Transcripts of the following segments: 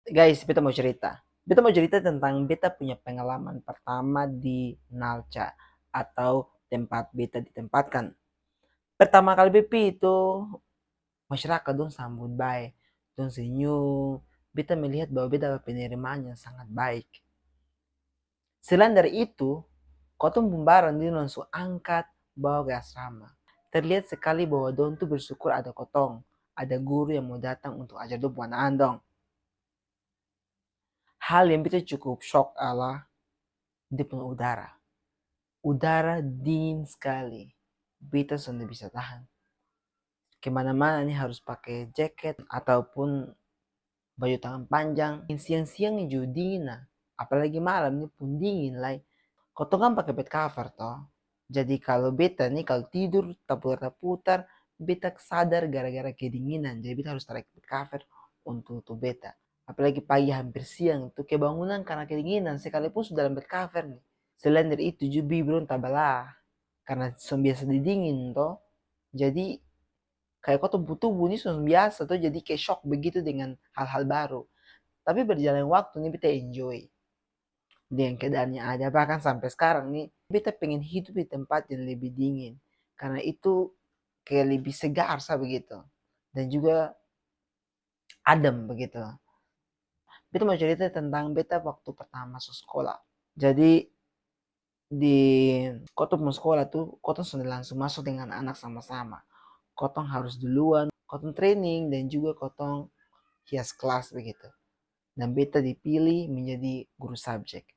Guys, beta mau cerita tentang beta punya pengalaman pertama di Nalca atau tempat beta ditempatkan. Pertama kali BP itu masyarakat dong sambut baik, dong senyum. Beta melihat bahwa beta penerimaan yang sangat baik. Selain dari itu, kotong pembaran dia langsung angkat bawa ke asrama. Terlihat sekali bahwa dong tuh bersyukur ada kotong, ada guru yang mau datang untuk ajar dong buat andong. Hal yang beta cukup shock adalah dia punya udara. Udara dingin sekali. Beta sudah bisa tahan. Kemana-mana ini harus pakai jaket ataupun baju tangan panjang. Siang-siang juga dingin nah. Apalagi malam ini pun dingin lah. Kau kan pakai bed cover toh. Jadi kalau beta nih kalau tidur terputar-putar, beta sadar gara-gara kedinginan. Jadi beta harus tarik bed cover untuk tubuh beta. Apalagi pagi hampir siang tuh kebangunan karena kedinginan sekalipun sudah dalam bed cover nih. Selain dari itu juga belum tabalah karena biasa dingin toh. Jadi kayak kau tubuh-tubuh ini sudah biasa tuh jadi kayak shock begitu dengan hal-hal baru. Tapi berjalan waktu nih kita enjoy dengan keadaannya ada. Bahkan sampai sekarang nih kita pengen hidup di tempat yang lebih dingin karena itu kayak lebih segar sah begitu dan juga adem begitu. Beta mau cerita tentang beta waktu pertama masuk sekolah. Jadi di kotong mau sekolah tuh kotong sudah langsung masuk dengan anak sama-sama. Kotong harus duluan, kotong training dan juga kotong hias kelas begitu. Dan beta dipilih menjadi guru subjek.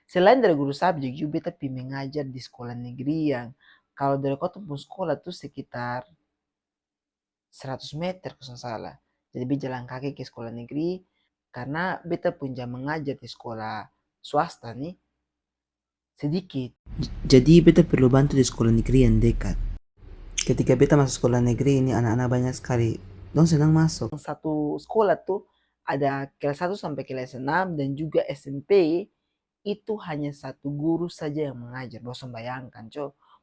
Selain dari guru subjek juga beta mengajar di sekolah negeri yang kalau dari kotong pun sekolah tuh sekitar 100 meter kalau salah. Jadi beta jalan kaki ke sekolah negeri karena beta pun jam mengajar di sekolah swasta nih sedikit. Jadi beta perlu bantu di sekolah negeri yang dekat. Ketika beta masuk sekolah negeri ini anak-anak banyak sekali. Dong senang masuk. Satu sekolah tuh ada kelas 1 sampai kelas 6 dan juga SMP itu hanya satu guru saja yang mengajar. Bosan bayangkan,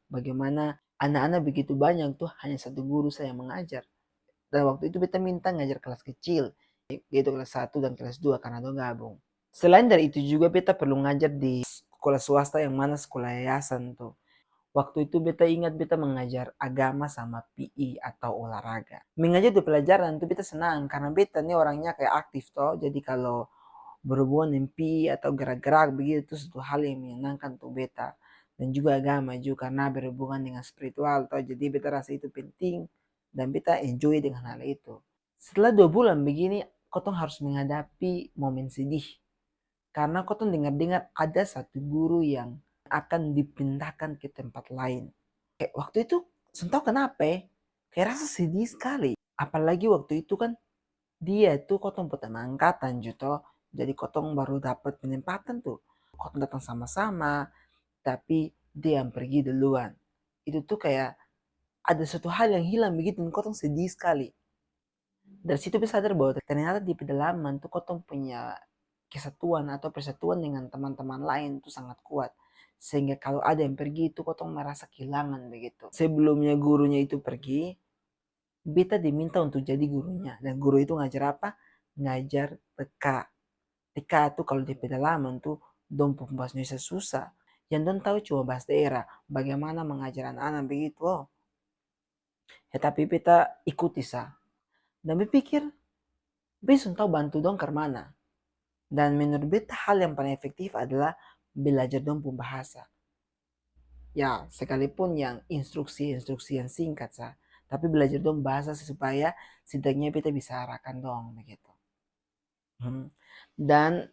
bagaimana anak-anak begitu banyak tuh hanya satu guru saja yang mengajar. Dan waktu itu beta minta ngajar kelas kecil, yaitu kelas 1 dan kelas 2 karena dong gabung. Selain dari itu juga beta perlu ngajar di sekolah swasta yang mana sekolah yayasan tuh. Waktu itu beta ingat beta mengajar agama sama PI atau olahraga. Mengajar di pelajaran tuh beta senang karena beta nih orangnya kayak aktif toh. Jadi kalau berhubungan dengan PI atau gerak-gerak begitu itu satu hal yang menyenangkan untuk beta. Dan juga agama juga karena berhubungan dengan spiritual toh. Jadi beta rasa itu penting dan beta enjoy dengan hal itu. Setelah 2 bulan begini, kotong harus menghadapi momen sedih. Karena kotong dengar-dengar ada satu guru yang akan dipindahkan ke tempat lain. Waktu itu, entah kenapa ya, kayak rasa sedih sekali. Apalagi waktu itu kan dia itu kotong pertama angkatan juto, jadi kotong baru dapat penempatan tuh. Kotong datang sama-sama, tapi dia yang pergi duluan. Itu tuh kayak ada suatu hal yang hilang begitu, dan kotong sedih sekali. Dari situ bisa sadar bahwa ternyata di pedalaman tuh kotong punya kesatuan atau persatuan dengan teman-teman lain tuh sangat kuat. Sehingga kalau ada yang pergi itu kotong merasa kehilangan begitu. Sebelumnya gurunya itu pergi, beta diminta untuk jadi gurunya. Dan guru itu ngajar apa? Ngajar TK. TK tuh kalau di pedalaman tuh dong bahasa Indonesia susah. Yang dong tahu cuma bahasa daerah. Bagaimana mengajar anak-anak begitu. Oh. Ya, tapi beta ikuti sah. Dan berpikir, beta tahu bantu dong ke mana. Dan menurut beta hal yang paling efektif adalah belajar dong pun bahasa. Ya, sekalipun yang instruksi-instruksi yang singkat sah. Tapi belajar dong bahasa supaya setidaknya beta bisa arahkan dong begitu. Dan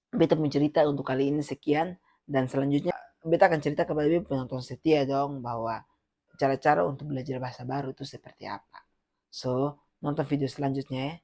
beta mencerita untuk kali ini sekian. Dan selanjutnya beta akan cerita kepada penonton setia dong bahwa cara-cara untuk belajar bahasa baru itu seperti apa. So, nonton video selanjutnya ya.